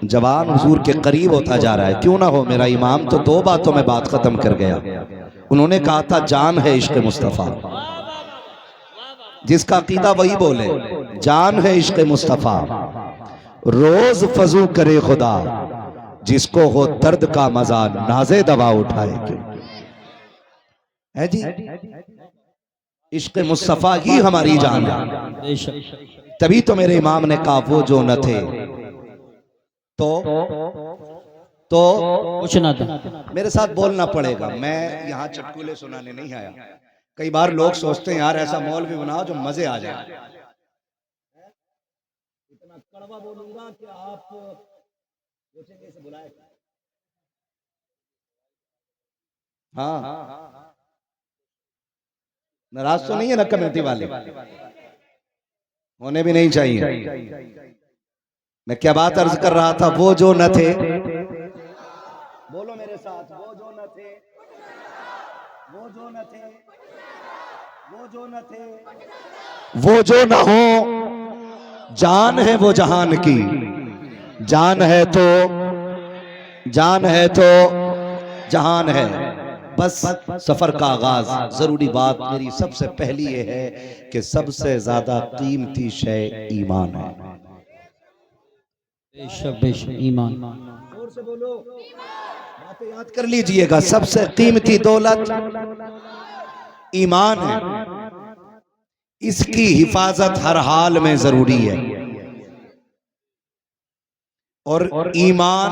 जवान हुजूर के करीब होता जा रहा है। क्यों ना हो, मेरा इमाम तो 2 बातों में बात खत्म कर गया। उन्होंने कहा था जान है इश्क मुस्तफ़ा, जिसका अकीदा वही बोले, जान है इश्क मुस्तफ़ा, रोज फजू करे खुदा, जिसको हो दर्द का मजा नाजे दवा उठाए। क्यों है जी, इश्क मुस्तफ़ा ही हमारी जान है। तभी तो मेरे इमाम ने कहा वो जो न थे तो कुछ ना था। मेरे साथ बोलना पड़ेगा, मैं यहाँ चटकुले सुनाने नहीं आया। कई बार लोग सोचते हैं यार ऐसा मौलवी बनाओ जो मजे आ जाए। इतना कड़वा बोलूंगा कि आप सोचेंगे इसे बुलाए। हाँ, नाराज तो नहीं है ना कमेटी वाले, होने भी नहीं चाहिए। मैं क्या बात अर्ज कर रहा था, वो जो न थे, बोलो मेरे साथ, वो जो न थे, वो जो न थे, वो जो न थे, वो जो न हो, जान है वो जहान की, जान है तो, जान है तो जहान है। बस सफर का आगाज। जरूरी बात मेरी सबसे पहली ये है कि सबसे ज्यादा कीमती शय ईमान है। ईमान, जोर से बोलो, बातें याद कर लीजिएगा। सबसे कीमती दौलत ईमान है, इसकी हिफाजत हर हाल में जरूरी है। और ईमान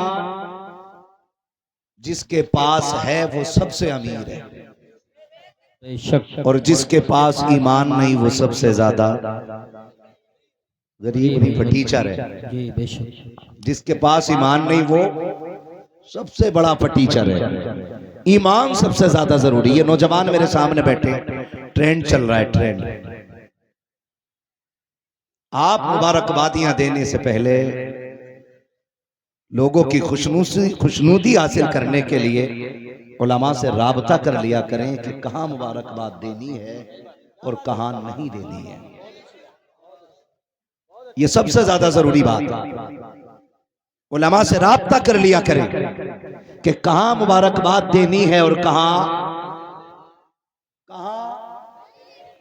जिसके पास है वो सबसे अमीर है, और जिसके पास ईमान नहीं वो सबसे ज्यादा गरीब नहीं फटीचर है। जिसके पास ईमान नहीं वो सबसे बड़ा फटीचर है। ईमान सबसे ज्यादा जरूरी है। नौजवान मेरे सामने बैठे, ट्रेंड चल रहा है, ट्रेंड। आप मुबारकबादियां देने से पहले लोगों की खुशनूदी हासिल करने के लिए उलमा से राबता कर लिया करें कि कहां मुबारकबाद देनी है और कहां नहीं देनी है। ये सबसे ज्यादा जरूरी बात है। उलमा से राबता कर लिया करें कि कहां मुबारकबाद देनी है और कहां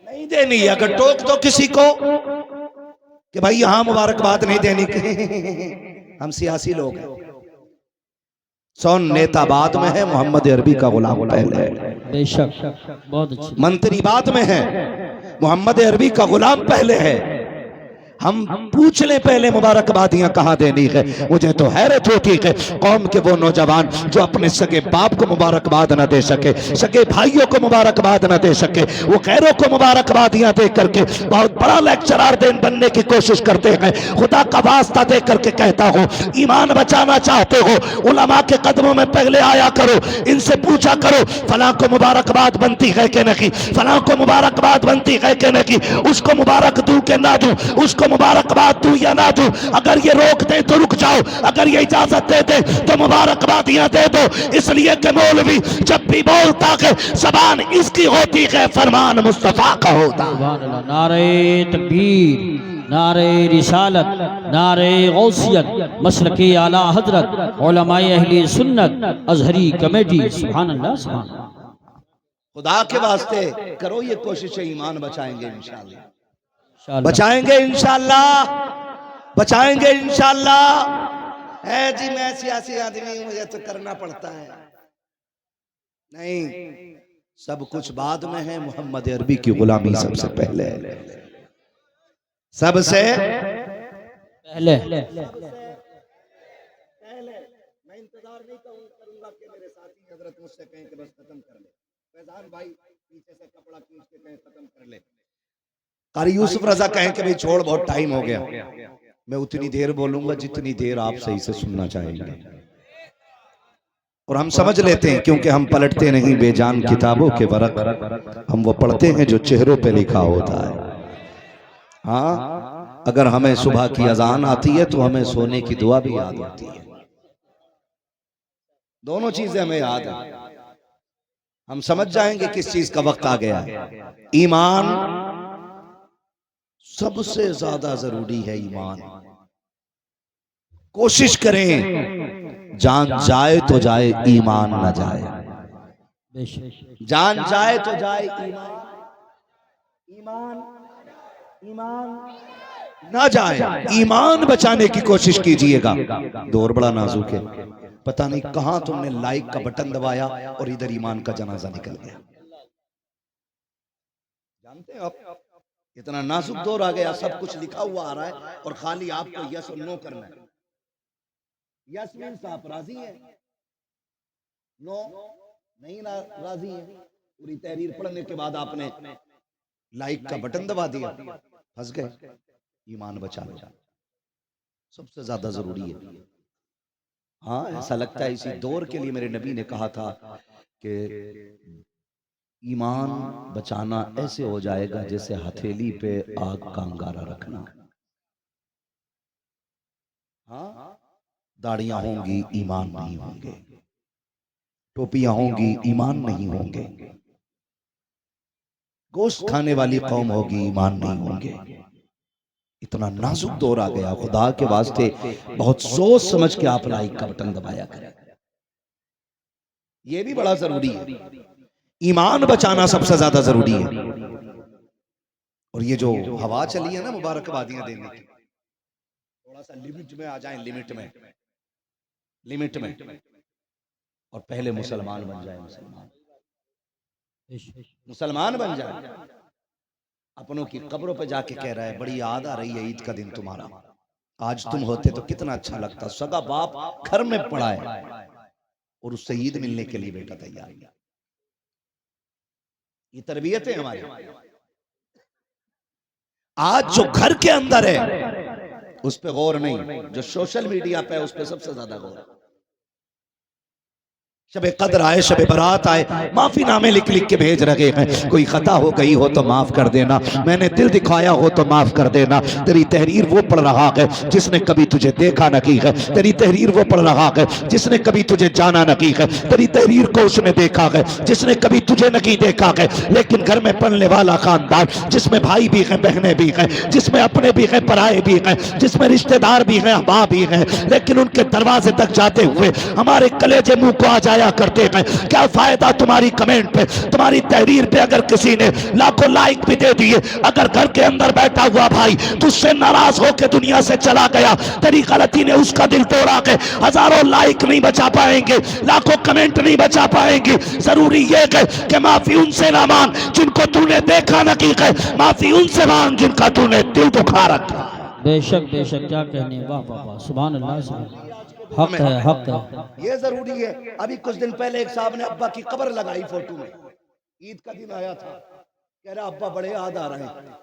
नहीं देनी है। अगर टोक दो किसी को कि भाई यहां मुबारकबाद नहीं देनी, हम सियासी लोग हैं। सोन नेता बाद में है, मोहम्मद अरबी का गुलाम पहले है। बेशक, बहुत अच्छी। मंत्री बाद में है, मोहम्मद अरबी का गुलाम पहले है। हम पूछ ले पहले मुबारकबादियां कहां देनी है। मुझे तो हैरत होती है कौम के वो नौजवान जो अपने सगे बाप को मुबारकबाद न दे सके, सगे भाइयों को मुबारकबाद न दे सके, वो गैरों को मुबारकबादियां दे करके बहुत बड़ा लेक्चरर बनने की कोशिश करते हैं। खुदा का वास्ता दे करके कहता हूं, ईमान बचाना चाहते हो, उलमा के कदमों में पहले आया करो, इनसे पूछा करो फलां को मुबारकबाद बनती है कि नहीं, फलां को मुबारकबाद बनती है कि नहीं, उसको मुबारक दूं कि ना दूं, उसको मुबारकबाद दूं या ना दूं। अगर ये रोक दे तो रुक जाओ, अगर ये इजाजत दे दे तो मुबारकबादियां दे दो। इसलिए कि मौलवी जब भी बोलता है ज़बान इसकी होती है, फरमान मुस्तफा का होता। नारे तकबीर, नारे रिसालत, नारे गौसियत, मसलकी आला हजरत, उलमाए अहले सुन्नत, अजहरी कमेटी। सुभान अल्लाह, सुभान अल्लाह। खुदा के वास्ते करो ये कोशिश, ईमान बचाएंगे इंशाअल्लाह, बचाएंगे इंशाअल्लाह, बचाएंगे इंशाअल्लाह। है जी, मैं सियासी आदमी हूं, मुझे तो करना पड़ता है। नहीं, सब कुछ बाद में है, मोहम्मद अरबी की गुलामी सबसे पहले है, सबसे पहले। मैं इंतजार नहीं करूंगा कि मेरे साथी हजरत मुझसे कहें कि बस खत्म कर ले। फैजान भाई पीछे से कपड़ा खींच के कहें खत्म कर ले। कारी यूसुफ रजा कहें कि भाई छोड़, बहुत टाइम हो गया। मैं उतनी देर बोलूंगा जितनी देर आप सही से सुनना चाहेंगे। और हम समझ लेते हैं क्योंकि हम पलटते नहीं बेजान किताबों के वरक, हम वो पढ़ते हैं जो चेहरों पे लिखा होता है। हाँ, अगर हमें सुबह की अजान आती है तो हमें सोने की दुआ भी याद आती है। दोनों चीजें हमें याद है। हम समझ जाएंगे किस चीज का वक्त आ गया है। ईमान सबसे ज्यादा जरूरी है। ईमान कोशिश करें, जान जाए तो जाए, ईमान न जाए। बेशक जान जाए तो जाए, ईमान ना जाए। ईमान बचाने की कोशिश कीजिएगा। दौर बड़ा नाजुक है, पता नहीं कहां तुमने लाइक का बटन दबाया और इधर ईमान का जनाजा निकल गया। जानते हैं आप, इतना नाजुक दौर आ गया, सब कुछ लिखा हुआ आ रहा है और खाली आपको यस और नो करना है। यस मीन्स आप राजी हैं, नो नहीं ना राजी है। पूरी तहरीर पढ़ने के बाद आपने लाइक का बटन दबा दिया, फंस गए। ईमान बचा लो, सबसे ज्यादा जरूरी है। हाँ, ऐसा लगता है इसी दौर के लिए मेरे नबी ने कहा था कि ईमान बचाना ऐसे हो जाएगा जैसे हथेली पे आग का अंगारा रखना। हाँ, दाढ़ियां होंगी, ईमान नहीं होंगे। टोपियां होंगी, ईमान नहीं होंगे। गोश्त खाने वाली कौम होगी, ईमान नहीं होंगे। इतना नाजुक दौर आ गया, खुदा के वास्ते बहुत सोच समझ के आप लाइक का बटन दबाया करें। यह भी बड़ा जरूरी है। ईमान बचाना सबसे ज्यादा जरूरी है। और ये जो हवा चली है ना मुबारकबादियां देने की, थोड़ा सा लिमिट में आ जाएं, लिमिट में और पहले मुसलमान बन जाए। मुसलमान बन जाए। अपनों की कब्रों पे जाके कह रहा है, बड़ी याद आ रही है ईद का दिन तुम्हारा, आज तुम होते तो कितना अच्छा लगता। सगा बाप घर में पड़ा है और उससे ईद मिलने के लिए बेटा तैयार है। ये तरबियत है हमारी। आज जो घर के अंदर है उस पे गौर नहीं, जो सोशल मीडिया पे है उस पे सबसे ज्यादा गौर। शबे कद्र आए, शबे बारात आए, माफी नामे लिख लिख के भेज रहे हैं। कोई खता हो गई हो तो माफ कर देना, मैंने दिल दिखाया हो तो माफ कर देना। तेरी तहरीर वो पढ़ रहा है जिसने कभी तुझे देखा न की है। तेरी तहरीर वो पढ़ रहा है जिसने कभी तुझे जाना न की है। तेरी तहरीर को उसने देखा है जिसने कभी तुझे नहीं देखा है। लेकिन घर में पलने वाला खानदान, जिसमें भाई भी हैं, बहनें भी हैं, जिसमें अपने भी हैं, पराए भी हैं, जिसमें रिश्तेदार भी हैं, अहबाब भी हैं, लेकिन उनके दरवाजे तक जाते हुए हमारे कलेजे मुंह को आ जाया करते हैं। क्या फायदा तुम्हारी कमेंट पे, तुम्हारी तहरीर पे अगर किसी ने लाखों लाइक भी दे दिए, अगर घर के अंदर बैठा हुआ भाई तुझसे नाराज होकर दुनिया से चला गया, तेरी गलती ने उसका दिल तोड़ा के हजारों लाइक नहीं बचा पाएंगे, लाखों कमेंट नहीं बचा पाएंगे। जरूरी ये है कि माफी उनसे ना मांग जिनको तूने देखा न की है, माफी उनसे मांग जिनका तूने दिल दुखा रखा। बेशक बेशक, क्या कहने, वाह वाह वाह, सुभान अल्लाह, सुभान। हक है, हक है। ये जरूरी है। अभी कुछ दिन पहले एक साहब ने अब्बा की कब्र लगाई फोटो में, ईद का दिन आया था, कह रहा अब्बा बड़े याद आ रहे हैं,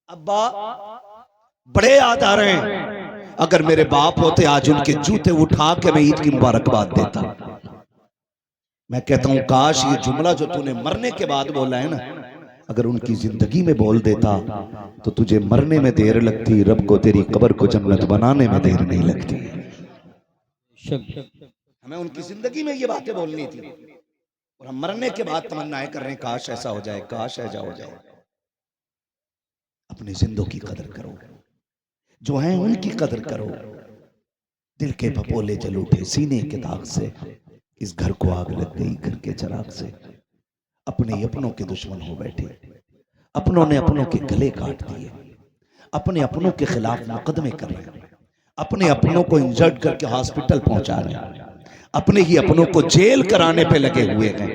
अब्बा बड़े याद आ रहे हैं। अगर मेरे बाप होते आज उनके जूते उठा के मैं ईद की मुबारकबाद देता। मैं कहता हूं काश ये जुमला जो तूने मरने के बाद बोला है ना, अगर उनकी जिंदगी में बोल देता तो तुझे मरने में देर लगती, रब को तेरी कब्र को जन्नत बनाने में देर नहीं लगती। हमें उनकी जिंदगी में ये बातें बोलनी थी और हम मरने के बाद तमन्नाएं कर रहे हैं काश ऐसा हो जाए, काश ऐसा हो जाए। अपनी जिंदगी की कदर करो, जो है उनकी कदर करो। दिल के भपोले जल उठे सीने के दाग से, इस घर को आग लग गई घर के चराग से। अपने अपनों के दुश्मन हो बैठे, अपनों ने अपनों के गले काट दिए, अपने अपनों के खिलाफ मुकदमे कर रहे हैं, अपने अपनों को इंजर्ड करके हॉस्पिटल पहुंचा रहे हैं, अपने ही अपनों को जेल कराने पे लगे हुए हैं।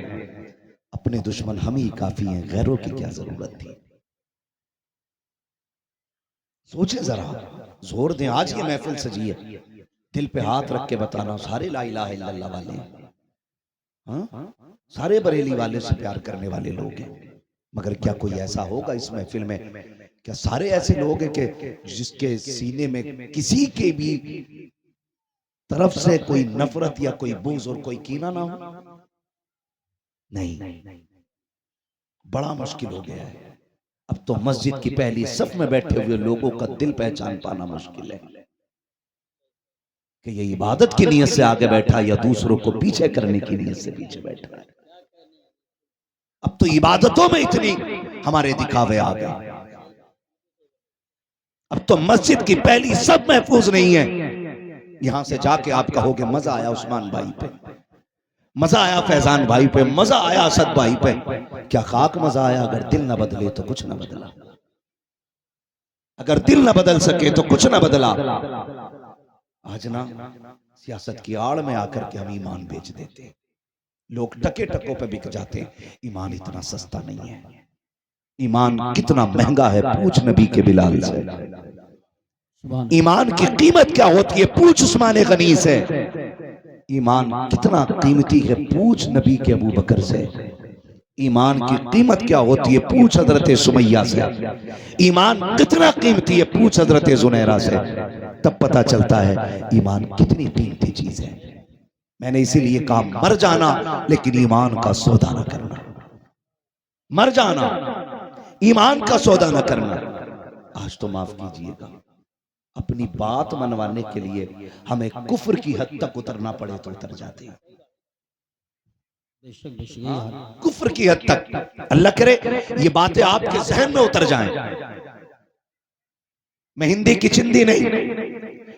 अपने दुश्मन हम ही काफी हैं, गैरों की क्या जरूरत थी। सोचे जरा, जोर दें। आज ये महफिल सजी है, दिल पे हाथ रख के बताना, सारे ला इलाहा इल्लल्लाह वाले, हाँ सारे बरेली वाले से प्यार करने वाले लोग हैं। मगर क्या कोई ऐसा होगा इस महफिल में, क्या सारे ऐसे लोग हैं कि जिसके सीने में किसी के भी तरफ से कोई नफरत या कोई बुग़्ज़ और कोई कीना ना हो? नहीं, बड़ा मुश्किल हो गया है। अब तो मस्जिद की पहली सफ में बैठे हुए लोगों का दिल पहचान पाना मुश्किल है कि ये इबादत की नीयत से आगे बैठा या दूसरों को पीछे करने की नीयत से पीछे बैठा है। अब तो इबादतों में इतनी हमारे दिखावे आ गए। अब तो मस्जिद की पहली सब महफूज नहीं है, यहां से जाके आप कहोगे मजा आया उस्मान भाई पे, मजा आया फैजान भाई पे, मजा आया असद भाई पे। क्या खाक मजा आया? अगर दिल ना बदले तो कुछ ना बदला, अगर दिल ना बदल सके तो कुछ ना बदला। आज ना सियासत की आड़ में आकर के हम ईमान बेच देते हैं, लोग टके टकों पे बिक जाते हैं। ईमान इतना सस्ता नहीं है। ईमान कितना महंगा है पूछ नबी के बिलाल से। ईमान की कीमत क्या होती है पूछ उस्मान गनी से। ईमान कितना कीमती है पूछ नबी के अबू बकर से। ईमान की कीमत क्या होती है पूछ हजरत सुमैया से। ईमान कितना कीमती है पूछ हजरत जुनैरा से। तब पता चलता है ईमान कितनी कीमती चीज है। मैंने इसीलिए कहा मर जाना लेकिन ईमान का सौदा न करना। मर जाना ईमान का सौदा न करना। आज तो माफ कीजिएगा, अपनी बात मनवाने के लिए हमें कुफ्र की हद तक उतरना पड़े तो उतर जाते हैं, कुफ्र की हद तक। अल्लाह करे ये बातें आपके जहन में उतर जाएं। मैं हिंदी की चिंदी नहीं,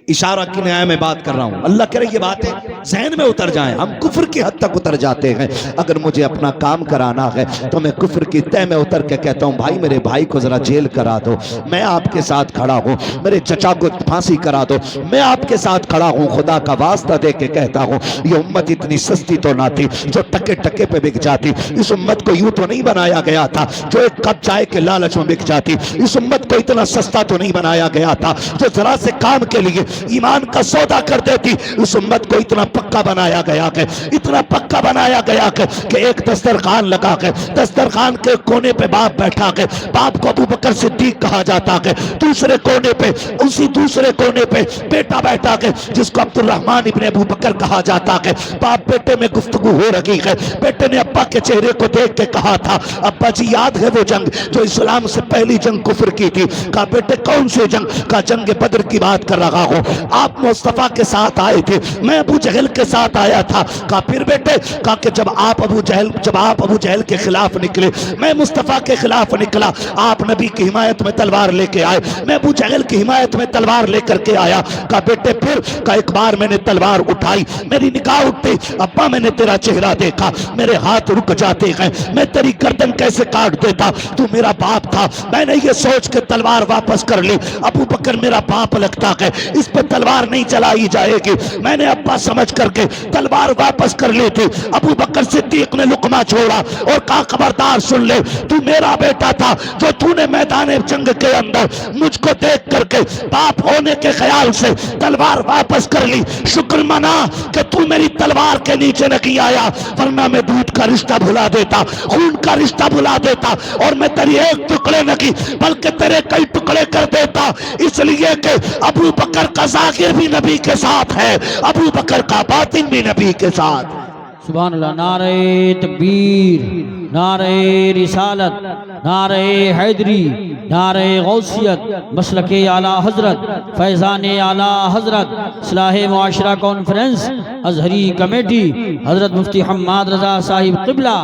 इशारा की न्याय में बात कर रहा हूं। अल्लाह करे ये बातें जहन में उतर जाएं। हम कुफ्र की हद तक उतर जाते हैं। अगर मुझे अपना काम कराना है तो मैं कुफ्र की तह में उतर के कहता हूं भाई मेरे भाई को जरा जेल करा दो, मैं आपके साथ खड़ा हूं। मेरे चचा को फांसी करा दो, मैं आपके साथ खड़ा हूं। खुदा का वास्ता दे के कहता हूं ये उम्मत इतनी सस्ती तो ना थी जो टके टके पे बिक जाती। इस उम्मत को यूं तो नहीं बनाया गया था जो एक कप चाय के लालच में बिक जाती। इस उम्मत को इतना सस्ता तो नहीं बनाया गया था जो जरा से काम के लिए ईमान का सौदा कर देती। उस उम्मत को इतना पक्का बनाया गया कि इतना पक्का बनाया गया कि एक दस्तरखान लगा के दस्तरखान के कोने पे बाप बैठा के, बाप को अबू बकर सिद्दीक कहा जाता के, दूसरे कोने पे उसी दूसरे कोने पे बेटा बैठा के जिसको अब्दुर्रहमान इब्ने अबू बकर कहा जाता के। बाप बेटे में गुफ्तगू हो रही है। बेटे ने अब्बा के चेहरे को देख के कहा था अब्बा जी याद है वो जंग जो इस्लाम से पहली जंग कुफ्र की थी? कहा बेटे कौन सी जंग? का जंग बदर की बात कर रहा हूं। आप मुस्तफा के साथ आए थे, मैं अबू जहल के साथ आया था। कहा फिर बेटे? कहा कि जब आप अबू जहल के खिलाफ निकले, मैं मुस्तफा के खिलाफ निकला। आप नबी की हिमायत में तलवार लेके आए, मैं अबू जहल की हिमायत में तलवार लेकर के आया। कहा बेटे फिर? कहा एक बार मैंने तलवार उठाई, मेरी निगाह उठती, अब्बा मैंने तेरा चेहरा देखा, मेरे हाथ रुक जाते हैं, मैं तेरी गर्दन कैसे काट देता, तू मेरा बाप था। मैंने ये सोच के तलवार वापस कर ली। अबू बकर मेरा बाप लगता है, इस पर तलवार नहीं चलाई जाएगी। मैंने अब्बा समझ करके तलवार वापस कर ली थी। अबू बकर सिद्दीक ने लुकमा छोड़ा और कहा खबरदार सुन ले, तू मेरा बेटा था जो तूने मैदान जंग के अंदर मुझको देख करके बाप होने के ख्याल से तलवार वापस कर ली। शुक्र मना कि तू मेरी तलवार के नीचे नहीं आया, वरना मैं दूध का रिश्ता भुला देता, खून का रिश्ता भुला देता और मैं तेरी एक टुकड़े नहीं बल्कि तेरे कई टुकड़े कर देता। इसलिए कि अबू बकर का ज़ाहिर भी नबी के साथ है, अबू बकर का बातिन भी नबी के साथ। सुभान अल्लाह। नारे तकबीर, नारे रिसालत, नारे हैदरी, नारे गौसियत, मसलके आला हजरत, फैज़ान आला हजरत, इस्लाह मुआशरा कॉन्फ्रेंस, अजहरी कमेटी, हजरत मुफ्ती हम्माद रजा साहिब क़िबला,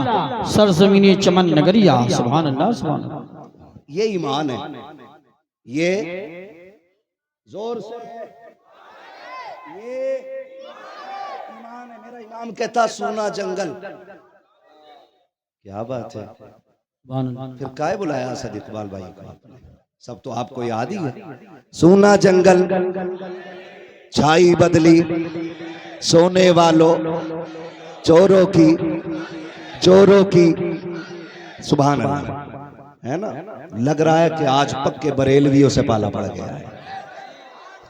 सरज़मीन चमन नगरिया। सुभान अल्लाह, सुभान अल्लाह। ये ईमान है, ये जोर से ये ईमान है। मेरा इमाम कहता सोना जंगल, क्या बात है। फिर काय बुलाया असद इकबाल भाई को आपने? सब तो आपको याद ही है। सोना जंगल छाई बदली सोने वालों चोरों की सुभान अल्लाह। है ना, लग रहा है कि आज पक्के बरेलवियों से पाला पड़ गया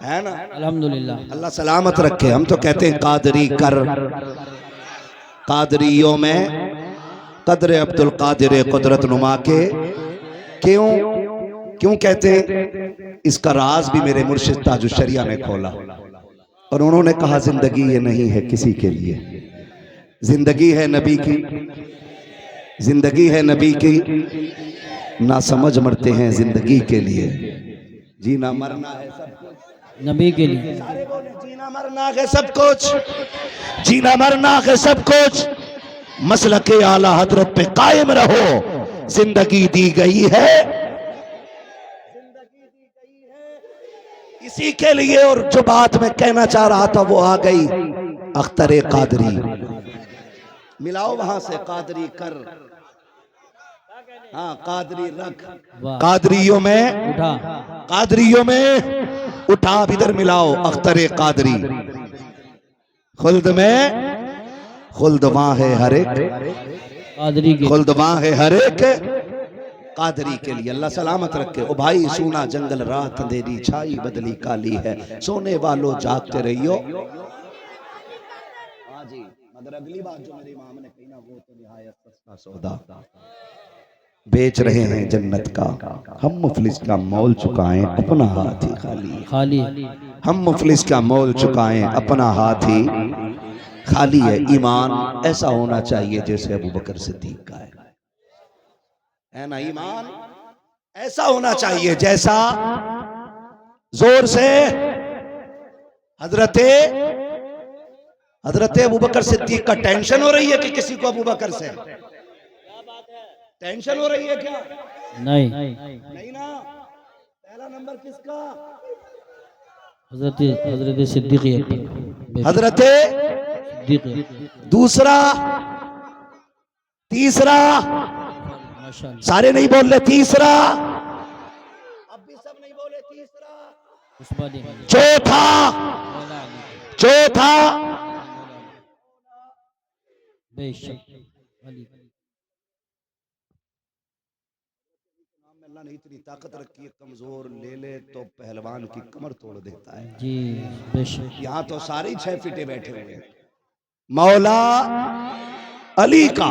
है ना। अल्हम्दुलिल्लाह, अल्लाह सलामत रखे। हम तो कहते हैं कादरी कर, कादरियों में कदर अब्दुल कादिर कुदरत नुमा के। क्यों कहते हैं? इसका राज भी मेरे मुर्शिद ताजुश शरिया ने खोला और उन्होंने कहा जिंदगी ये नहीं है किसी के लिए, जिंदगी है नबी की, जिंदगी है नबी की, ना समझ मरते हैं जिंदगी के लिए, जीना मरना है सब कुछ नबी के लिए। सारे बोले जीना मरना है सब कुछ, जीना मरना है सब कुछ। मसलके आला हजरत पे कायम रहो, जिंदगी दी गई है, इसी के लिए, और जो बात मैं कहना चाह रहा था वो आ गई, अख्तर कादरी। मिलाओ वहां से, कादरी कर, हाँ कादरी रख, वाह कादरियों में, उठा कादरियों में उठा, अब इधर मिलाओ, अख्तर कादरी। खुल्द में खुल्द वहां है हर एक, कादरी के खुल्द वहां है हर एक कादरी के लिए। अल्लाह सलामत रखे। ओ भाई सूना जंगल रात अंधेरी छाई बदली काली है, सोने वालों जागते रहियो। हाँ जी, मगर अगली बात जो मेरे इमाम ने कही ना, वो तो निहायत सस्ता सौदा। बेच रहे हैं जन्नत का हम, मुफलिस का मोल चुकाएं अपना हाथ ही खाली। खाली हम मुफलिस का मोल चुकाएं अपना हाथ ही खाली है। ईमान ऐसा होना चाहिए जैसे अबू बकर सिद्दीक का है ना। ईमान ऐसा होना चाहिए जैसा, जोर से हजरत अबू बकर सिद्दीक का टेंशन हो रही है कि किसी को अबू बकर से टेंशन हो रही है क्या? नहीं नहीं ना। पहला नंबर किसका? हजरत हजरत सिद्दीक अकबर, हजरत सिद्दीक दूसरा, तीसरा, माशाअल्लाह, सारे नहीं बोल रहे, तीसरा, अब भी सब नहीं बोले, तीसरा, उस्मानी, चौथा, मौला अली, चौथा, बेशक अली। अल्लाह ने इतनी ताकत रखी है, कमजोर ले ले तो पहलवान की कमर तोड़ देता है। जी बेशक, यहाँ तो सारे 6 फीटे बैठे हुए हैं। मौला अली का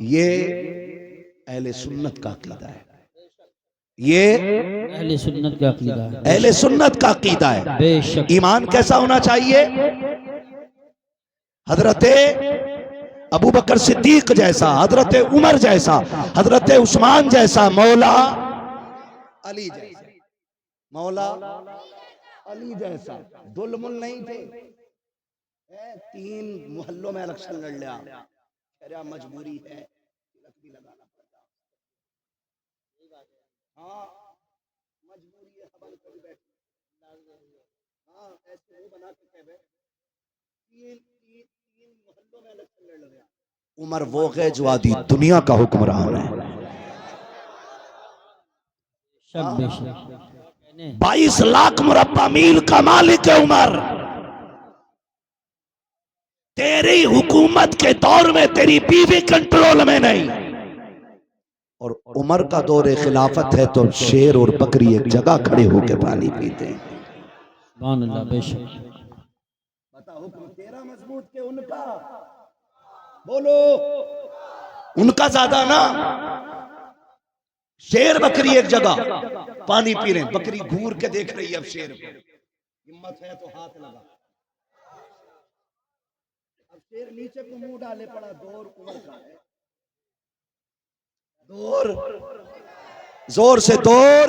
ये अहले सुन्नत का अकीदा है, ये अहले सुन्नत का अकीदा है, अहले सुन्नत का अकीदा है। बेशक। ईमान कैसा होना चाहिए? हजरत अबू बकर सिद्दीक जैसा, हजरत उमर जैसा, हजरत उस्मान जैसा, मौला अली जैसा, मौला अली जैसा। दुलमुल नहीं थे, 3 मोहल्लों में इलेक्शन लड़ लिया, अरे मजबूरी है, तिलक भी लगाना पड़ता। हाँ मजबूरी है, हवन कभी बैठ, हाँ ऐसे वो बना के कह बैठ, 3 मोहल्लों में इलेक्शन लड़ रहे। उमर वो है जो आदि दुनिया का हुक्मरान है। शक बेशक, 22 लाख मुरब्बा मील का मालिक है उमर। तेरी हुकूमत के दौर में तेरी बीवी कंट्रोल में नहीं, और उमर का दौर खिलाफत है तो शेर और बकरी एक जगह खड़े होकर पानी पीते हैं। सुभान अल्लाह, बेशक। बता हुक्म तेरा मजबूत के उनका? बोलो, उनका ज्यादा ना। शेर बकरी एक जगह पानी पी रहे, बकरी घूर के देख रही है अब शेर को, हिम्मत है तो हाथ लगा। अब शेर नीचे को मुंह डाले पड़ा, दौर उमर का है, दौर जोर से दौर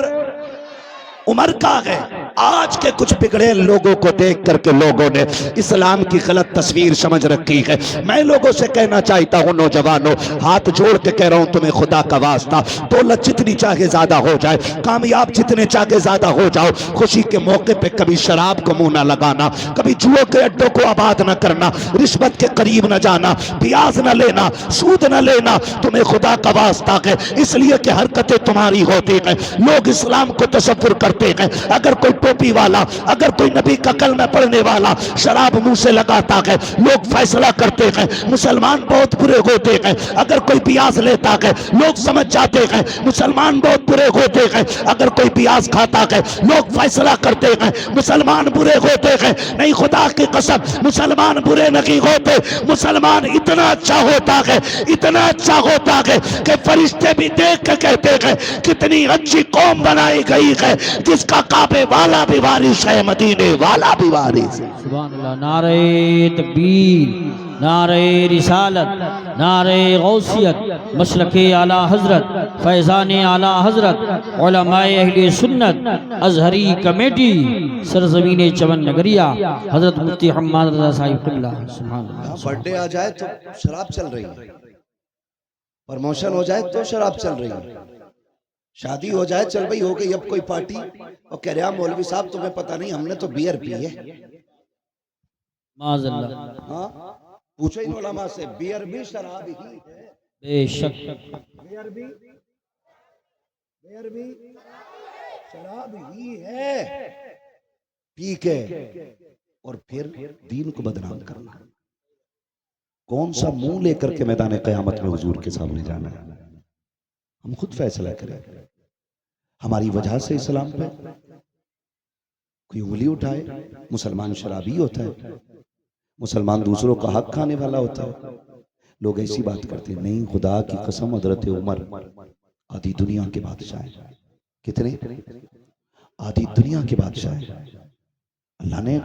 उमर का है। आज के कुछ बिगड़े लोगों को देख करके लोगों ने इस्लाम की गलत तस्वीर समझ रखी है। मैं लोगों से कहना चाहता हूँ, नौजवानों, हाथ जोड़ के कह रहा हूँ तुम्हें खुदा का वास्ता, दौलत जितनी चाहे ज्यादा हो जाए, कामयाब जितने चाहे ज्यादा हो जाओ, खुशी के मौके पे कभी शराब को मुंह न लगाना, कभी जुए के अड्डों को आबाद न करना, रिश्वत के करीब न जाना, ब्याज न लेना, सूद न लेना, तुम्हें खुदा का वास्ता है। इसलिए कि हरकतें तुम्हारी होती हैं, लोग इस्लाम को तसव्वुर करते हैं। अगर कोई टोपी वाला, अगर कोई नबी का कलमा पढ़ने वाला शराब मुंह से लगाता है, लोग फैसला करते हैं मुसलमान बहुत बुरे होते हैं। अगर कोई ब्याज लेता है, लोग समझ जाते हैं मुसलमान बहुत बुरे होते हैं। अगर कोई ब्याज खाता है, लोग फैसला करते हैं मुसलमान बुरे होते हैं। नहीं, खुदा की कसम, मुसलमान बुरे नहीं होते। मुसलमान इतना अच्छा होता है, इतना अच्छा होता है कि फरिश्ते भी देख के कहते हैं कितनी अच्छी कौम बनाई गई है, जिसका काबे वाला भी वारिस है, मदीने वाला भी वारिस है। सुभान अल्लाह। नारे तकबीर, नारे रिसालत, नारे गौसियत, मसलके आला हजरत, फैज़ान आला हजरत, उलमाए अहले सुन्नत, अजहरी कमेटी, सरजमीन चमन नगरिया, हजरत मुफ्ती हम्माद रज़ा साहिब क़िबला। सुभान अल्लाह। बर्थडे आ जाए तो शराब चल रही है, प्रमोशन हो जाए तो शराब चल रही है, शादी हो जाए, चल भाई हो गई अब कोई पार्टी, और कह रहा मौलवी साहब तुम्हें पता नहीं हमने तो बियर पी है। माज़अल्लाह। हाँ, पूछो इन उलमा से, बियर भी शराब ही है। बेशक। बियर भी शराब ही है। पी के और फिर दीन को बदनाम करना। कौन सा मुंह लेकर के मैदान क़यामत में हुजूर के सामने जाना है? हम खुद फैसला करें। हमारी वजह से इस्लाम पे कोई उंगली उठाए, मुसलमान शराबी होता है, मुसलमान दूसरों का हक खाने वाला होता है। लोग ऐसी बात करते हैं। नहीं, खुदा की कसम, हजरत उमर आधी दुनिया के बादशाह हैं। कितने? आधी दुनिया के बादशाह हैं। अल्लाह ने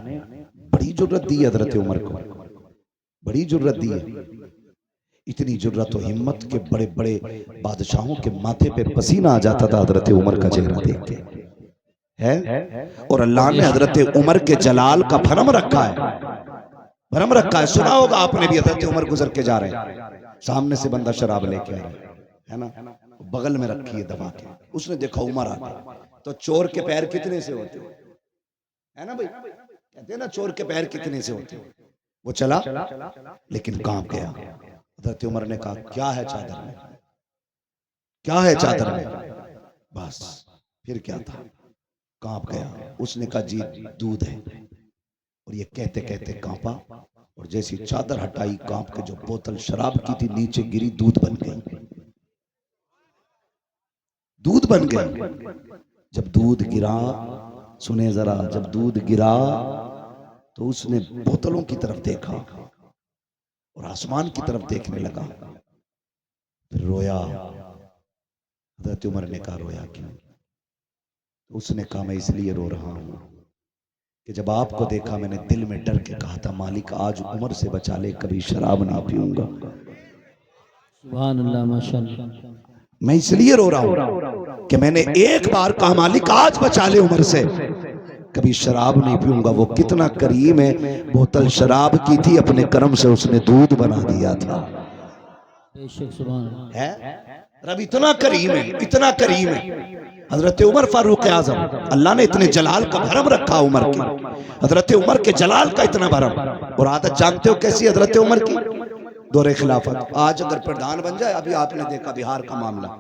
बड़ी जुर्रत दी हजरत उमर को, बड़ी जुर्रत दी है। इतनी जुर्रत और हिम्मत के बड़े बड़े बादशाहों के माथे पे पसीना आ जाता था हजरत उमर का चेहरा देख के, है। और अल्लाह ने हजरत उमर के जलाल का भरम रखा है, भरम रखा है। सुना होगा आपने भी, हजरत उमर गुजर के जा रहे हैं, सामने से बंदा शराब लेके आ रहा है ना, बगल में रखी है दबा के। उसने देखा उमर आ गया, तो चोर के पैर कितने से होते है ना भाई, कहते हैं ना चोर के पैर कितने से होते। वो चला लेकिन कांप गया। हजरत उमर ने कहा क्या है चादर में, क्या है चादर में? बस फिर क्या था, कांप गया। उसने कहा जी दूध है। और ये कहते कहते कांपा, और जैसी चादर हटाई कांप के, जो बोतल शराब की थी नीचे गिरी, दूध बन गई, दूध बन गई। जब दूध गिरा, सुने जरा, जब दूध गिरा तो उसने बोतलों की तरफ देखा और आसमान की तरफ देखने लगा, फिर रोया। हजरत उमर ने कहा रोया क्यों? तो उसने कहा मैं इसलिए रो रहा हूं कि जब आपको देखा मैंने दिल में डर के कहा था मालिक आज उमर से बचा ले, कभी शराब नहीं पीऊंगा। सुभान अल्लाह, माशाअल्लाह। मैं इसलिए रो रहा हूं कि मैंने एक बार कहा मालिक आज बचा ले उमर से, कभी शराब नहीं पीऊंगा। वो कितना करीम है, बोतल शराब की थी, अपने कर्म से उसने दूध बना दिया था। बेशक, सुभान अल्लाह। है रब इतना करीम है, इतना करीम है। हजरत उमर फारूक आजम, अल्लाह ने इतने जलाल का भरम रखा उमर की, हजरत उमर के जलाल का इतना भरम। और आदत जानते हो कैसी हजरत उमर की? दौरे खिलाफत। आज अगर प्रधान बन जाए, अभी आपने देखा बिहार का मामला,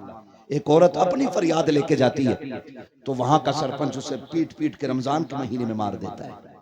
एक औरत अपनी फरियाद लेके जाती है तो वहां का सरपंच उसे पीट पीट के रमजान के महीने में मार देता है।